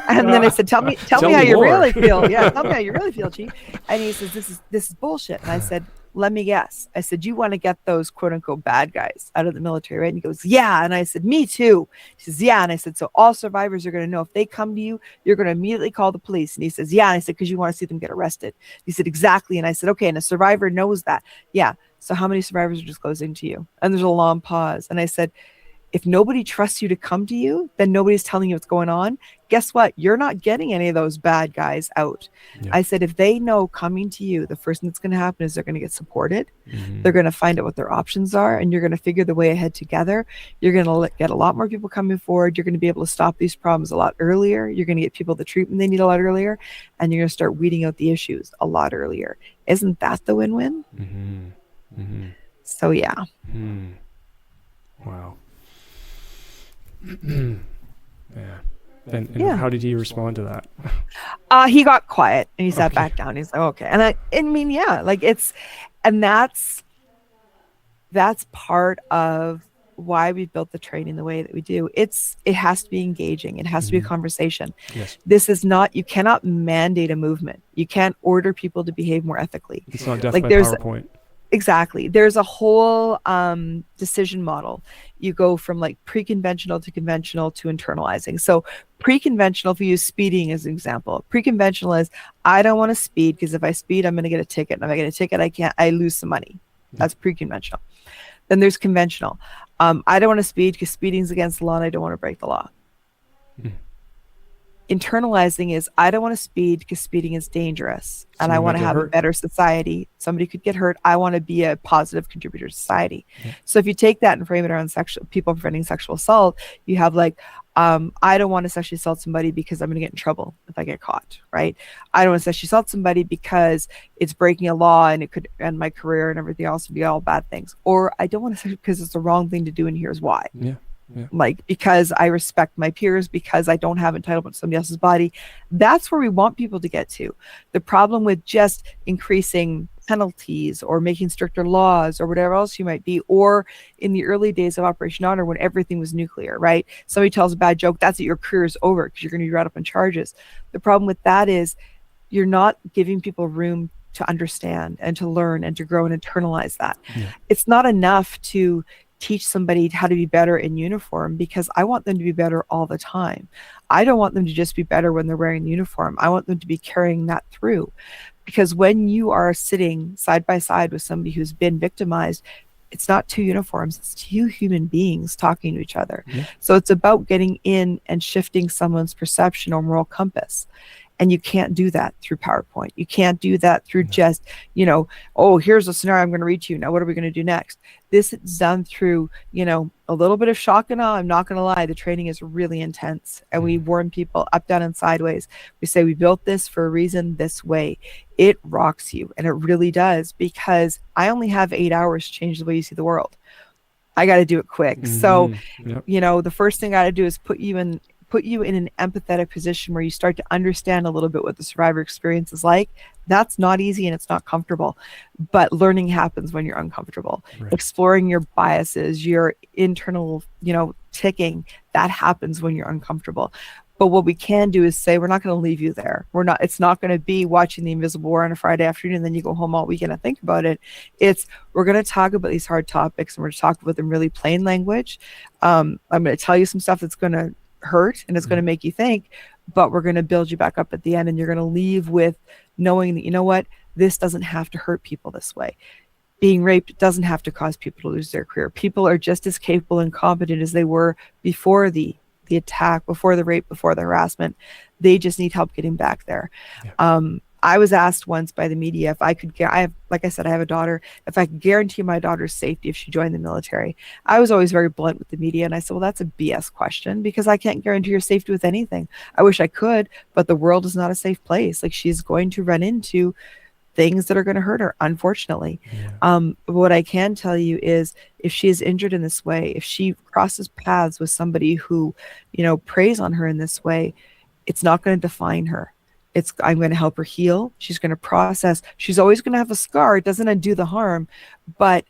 And then I said, tell me how you really feel. Yeah, tell me how you really feel, chief. And he says, this is bullshit. And I said, let me guess. I said, you want to get those quote unquote bad guys out of the military, right? And he goes, yeah. And I said, me too. He says, yeah. And I said, so all survivors are going to know if they come to you, you're going to immediately call the police. And he says, yeah. And I said, because you want to see them get arrested. He said, exactly. And I said, okay. And a survivor knows that. Yeah. So how many survivors are disclosing to you? And there's a long pause. And I said, if nobody trusts you to come to you, then nobody's telling you what's going on. Guess what? You're not getting any of those bad guys out. Yeah. I said, if they know coming to you, the first thing that's going to happen is they're going to get supported. They're going to find out what their options are, and you're going to figure the way ahead together. You're going to get a lot more people coming forward. You're going to be able to stop these problems a lot earlier. You're going to get people the treatment they need a lot earlier, and you're going to start weeding out the issues a lot earlier. Isn't that the win-win? So yeah. Wow. Yeah. And yeah. How did he respond to that? He got quiet, and he sat back down. He's like, okay. And I mean, yeah, like that's part of why we built the training the way that we do. It has to be engaging. It has to be a conversation. Yes. This is not, you cannot mandate a movement. You can't order people to behave more ethically. It's not death by PowerPoint. Exactly. There's a whole decision model. You go from like pre-conventional to conventional to internalizing. So pre-conventional, if you use speeding as an example, pre-conventional is, I don't want to speed because if I speed, I'm going to get a ticket. And if I get a ticket, I lose some money. That's pre-conventional. Then there's conventional. I don't want to speed because speeding is against the law and I don't want to break the law. Internalizing is, I don't want to speed because speeding is dangerous and I want to have a better society. Somebody could get hurt. I want to be a positive contributor to society. So if you take that and frame it around people preventing sexual assault, you have like, I don't want to sexually assault somebody because I'm going to get in trouble if I get caught, right? I don't want to sexually assault somebody because it's breaking a law and it could end my career and everything else would be all bad things. Or I don't want to because it's the wrong thing to do and here's why. Yeah. Like, because I respect my peers, because I don't have entitlement to somebody else's body. That's where we want people to get to. The problem with just increasing penalties or making stricter laws or whatever else you might be, or in the early days of Operation Honor when everything was nuclear, right? Somebody tells a bad joke, that's it, your career is over because you're going to be brought up on charges. The problem with that is you're not giving people room to understand and to learn and to grow and internalize that. It's not enough to teach somebody how to be better in uniform because I want them to be better all the time. I don't want them to just be better when they're wearing the uniform. I want them to be carrying that through, because when you are sitting side by side with somebody who's been victimized, it's not two uniforms, it's two human beings talking to each other. So it's about getting in and shifting someone's perception or moral compass. And you can't do that through PowerPoint. You can't do that through just, oh, here's a scenario I'm going to read to you. Now, what are we going to do next? This is done through, a little bit of shock and awe. I'm not going to lie. The training is really intense. And we warn people up, down, and sideways. We say, we built this for a reason this way. It rocks you. And it really does, because I only have 8 hours to change the way you see the world. I got to do it quick. So, the first thing I got to do is put you in put you in an empathetic position where you start to understand a little bit what the survivor experience is like. That's not easy and it's not comfortable, but learning happens when you're uncomfortable. Right. Exploring your biases, your internal, ticking, that happens when you're uncomfortable. But what we can do is say, we're not going to leave you there. It's not going to be watching The Invisible War on a Friday afternoon and then you go home all weekend and think about it. We're going to talk about these hard topics and we're going to talk about them really plain language. I'm going to tell you some stuff that's going to hurt and it's going to make you think, but we're going to build you back up at the end, and you're going to leave with knowing that, you know what, this doesn't have to hurt people this way. Being raped doesn't have to cause people to lose their career. People are just as capable and competent as they were before the attack, before the rape, before the harassment. They just need help getting back there. Yeah. I was asked once by the media if I could, like I said, I have a daughter, if I could guarantee my daughter's safety if she joined the military. I was always very blunt with the media, and I said, well, that's a BS question, because I can't guarantee your safety with anything. I wish I could, but the world is not a safe place. Like, she's going to run into things that are going to hurt her, unfortunately. Yeah. What I can tell you is, if she is injured in this way, if she crosses paths with somebody who, preys on her in this way, it's not going to define her. I'm going to help her heal. She's going to process. She's always going to have a scar. It doesn't undo the harm, but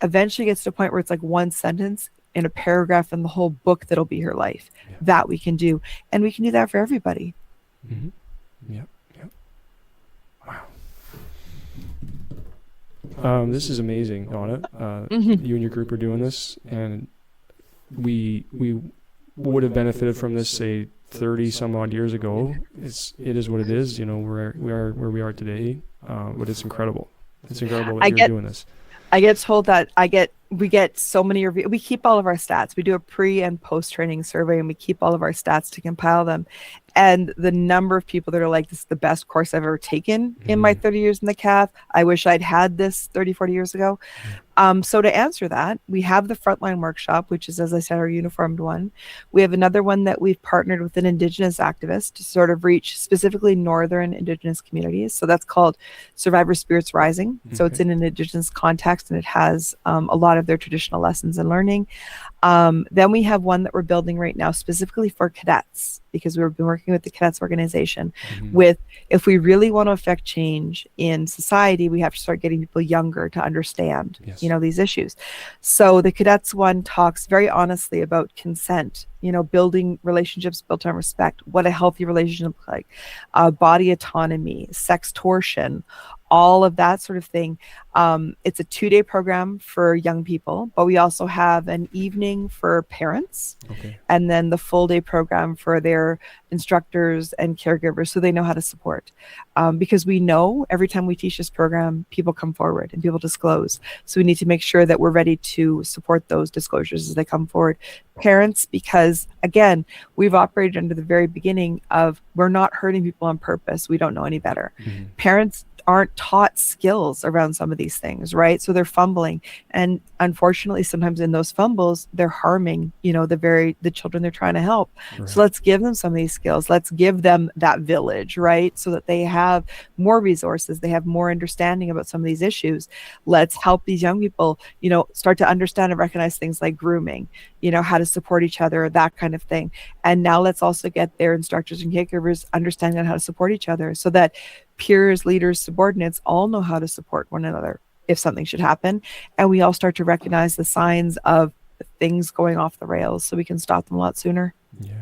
eventually gets to a point where it's like one sentence in a paragraph in the whole book that'll be her life. Yeah. That we can do. And we can do that for everybody. Mm-hmm. Yep. Wow. This is amazing, Donna. You and your group are doing this, and we would have benefited from this, say, 30 some odd years ago. It is what it is. We are where we are today. But it's incredible. It's incredible that you're doing this. I get told that we get so many reviews. We keep all of our stats. We do a pre and post training survey, and we keep all of our stats to compile them. And the number of people that are like, this is the best course I've ever taken in my 30 years in the CAF. I wish I'd had this 30, 40 years ago. So to answer that, we have the Frontline Workshop, which is, as I said, our uniformed one. We have another one that we've partnered with an Indigenous activist to sort of reach specifically Northern Indigenous communities. So that's called Survivor Spirits Rising. Okay. So it's in an Indigenous context, and it has a lot of their traditional lessons and learning. Then we have one that we're building right now specifically for cadets, because we've been working with the cadets organization with, if we really want to affect change in society, we have to start getting people younger to understand, these issues. So the cadets one talks very honestly about consent, building relationships built on respect, what a healthy relationship looks like, body autonomy, sextortion, all of that sort of thing. It's a 2-day program for young people, but we also have an evening for parents, and then the full day program for their instructors and caregivers, so they know how to support. Because we know every time we teach this program, people come forward and people disclose. So we need to make sure that we're ready to support those disclosures as they come forward. Parents, because again, we've operated under the very beginning of, we're not hurting people on purpose. We don't know any better. Parents aren't taught skills around some of these things, right? So they're fumbling, and unfortunately sometimes in those fumbles they're harming the children they're trying to help. Right. So let's give them some of these skills. Let's give them that village, right? So that they have more resources, they have more understanding about some of these issues. Let's help these young people start to understand and recognize things like grooming, how to support each other, that kind of thing. And now let's also get their instructors and caregivers understanding how to support each other, so that peers, leaders, subordinates all know how to support one another if something should happen. And we all start to recognize the signs of things going off the rails, so we can stop them a lot sooner. Yeah.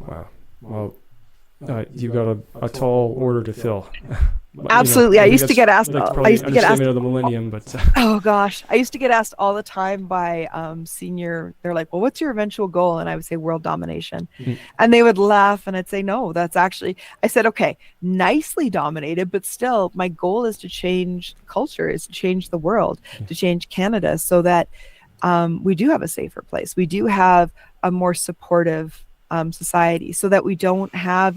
Wow. Well, you've got a tall order to fill. Absolutely. I used to get asked. I used to get asked. Of the millennium, but oh gosh, I used to get asked all the time by senior. They're like, "Well, what's your eventual goal?" And I would say world domination, and they would laugh, and I'd say, "No, that's actually." I said, "Okay, nicely dominated, but still, my goal is to change culture, is to change the world, to change Canada, so that we do have a safer place. We do have a more supportive society, so that we don't have,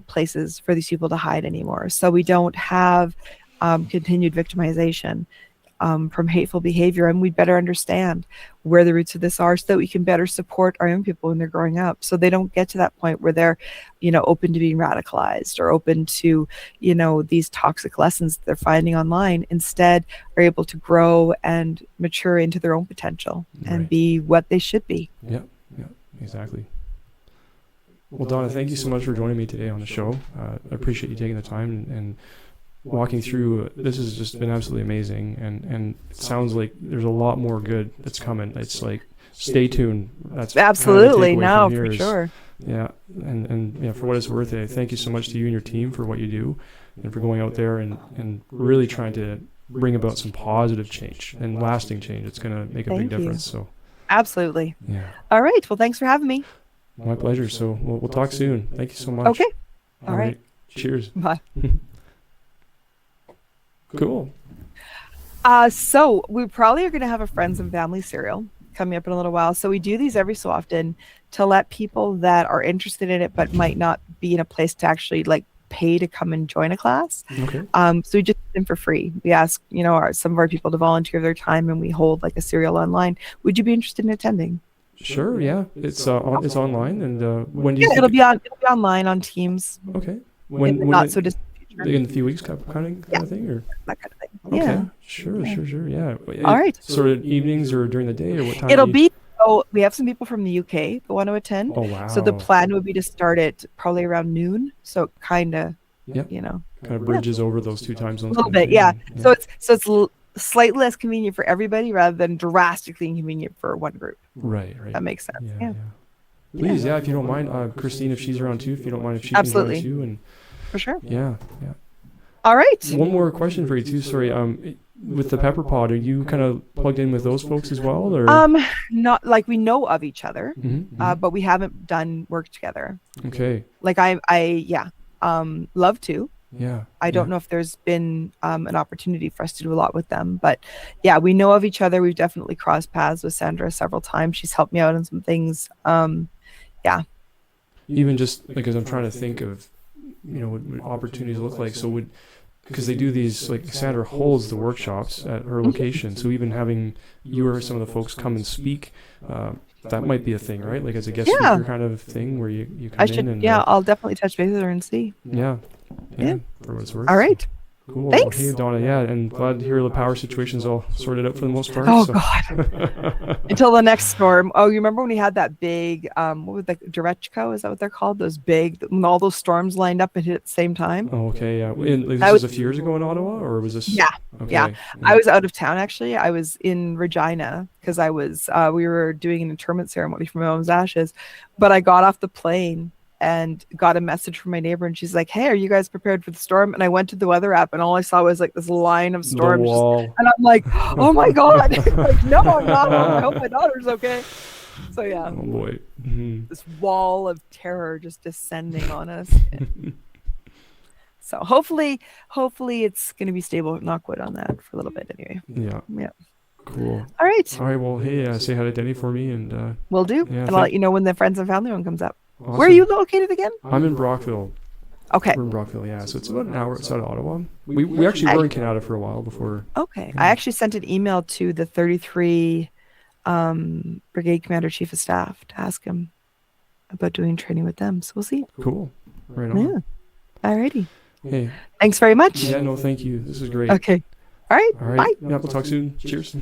places for these people to hide anymore. So we don't have continued victimization. from hateful behavior, and we better understand where the roots of this are so that we can better support our young people when they're growing up, so they don't get to that point where they're, open to being radicalized or open to, these toxic lessons they're finding online. Instead, are able to grow and mature into their own potential and be what they should be. Yeah, exactly. Well, Donna, thank you so much for joining me today on the show. I appreciate you taking the time and walking through. This has just been absolutely amazing, and it sounds like there's a lot more good that's coming. It's like, stay tuned. That's absolutely, no, for sure. Yeah, and for what it's worth, thank you so much to you and your team for what you do, and for going out there and really trying to bring about some positive change and lasting change. It's going to make a big difference. So absolutely. Yeah. All right. Well, thanks for having me. My pleasure. So we'll talk soon. Thank you so much. Okay. All right. Cheers. Bye. Cool. So we probably are going to have a friends and family serial coming up in a little while. So we do these every so often to let people that are interested in it but might not be in a place to actually pay to come and join a class. Okay. So we just do them for free. We ask, some of our people to volunteer their time, and we hold a serial online. Would you be interested in attending? Sure. Yeah. It's online, and when do you? Yeah, it'll be online on Teams. Okay. When not so distant future. In a few weeks, kind of thing, or that kind of thing. Okay. Yeah. Sure. Yeah. All right. Sort of evenings or during the day, or what time? It'll be. So we have some people from the UK that want to attend. Oh wow. So the plan would be to start it probably around noon. So kind of, kind of bridges over those two time zones. A little bit, yeah. So it's slightly less convenient for everybody rather than drastically inconvenient for one group. Right. That makes sense. Yeah. Please, if you don't mind, Christine, if she's around too, if you don't mind, if she absolutely can join too, and for sure. Yeah. All right. One more question for you too. Sorry. With the Pepper Pod, are you kind of plugged in with those folks as well, or? Not we know of each other, but we haven't done work together. Okay. I love to. Yeah. I don't know if there's been an opportunity for us to do a lot with them, but yeah, we know of each other. We've definitely crossed paths with Sandra several times. She's helped me out on some things. Yeah. Even just because I'm trying to think of, what opportunities look like. So because they do these, Sandra holds the workshops at her location. So even having you or some of the folks come and speak, that might be a thing, right? As a guest speaker kind of thing where you come in and... I'll definitely touch base with her and see. Yeah. For what it's worth. All right. Cool. Thanks. Well, hey, Donna, and glad to hear the power situation's all sorted out for the most part. Oh, God. Until the next storm. Oh, you remember when we had that big, what was derecho? Is that what they're called? Those big, when all those storms lined up and hit at the same time? Oh, okay, yeah. This was a few years ago in Ottawa, or was this? Yeah. Okay. Yeah. I was out of town, actually. I was in Regina because we were doing an interment ceremony for my mom's ashes, but I got off the plane and got a message from my neighbor, and she's like, "Hey, are you guys prepared for the storm?" And I went to the weather app, and all I saw was this line of storms, and I'm like, "Oh my God!" No, I'm not. I hope my daughter's okay. So yeah. Oh boy. This wall of terror just descending on us. So hopefully it's going to be stable. Knock wood on that for a little bit anyway. Yeah. Cool. All right. Well, hey, say hi to Denny for me, and will do. And I'll let you know when the friends and family one comes up. Awesome. Where are you located again? I'm in Brockville. Okay. We're in Brockville, yeah. So it's about an hour outside of Ottawa. We actually were in Canada for a while before. Okay. I actually sent an email to the 33 Brigade Commander Chief of Staff to ask him about doing training with them. So we'll see. Cool. Right on. Yeah. Alrighty. Hey. Thanks very much. Yeah, no, thank you. This is great. Okay. All right. All right. Bye. Yeah, we'll talk soon. Cheers.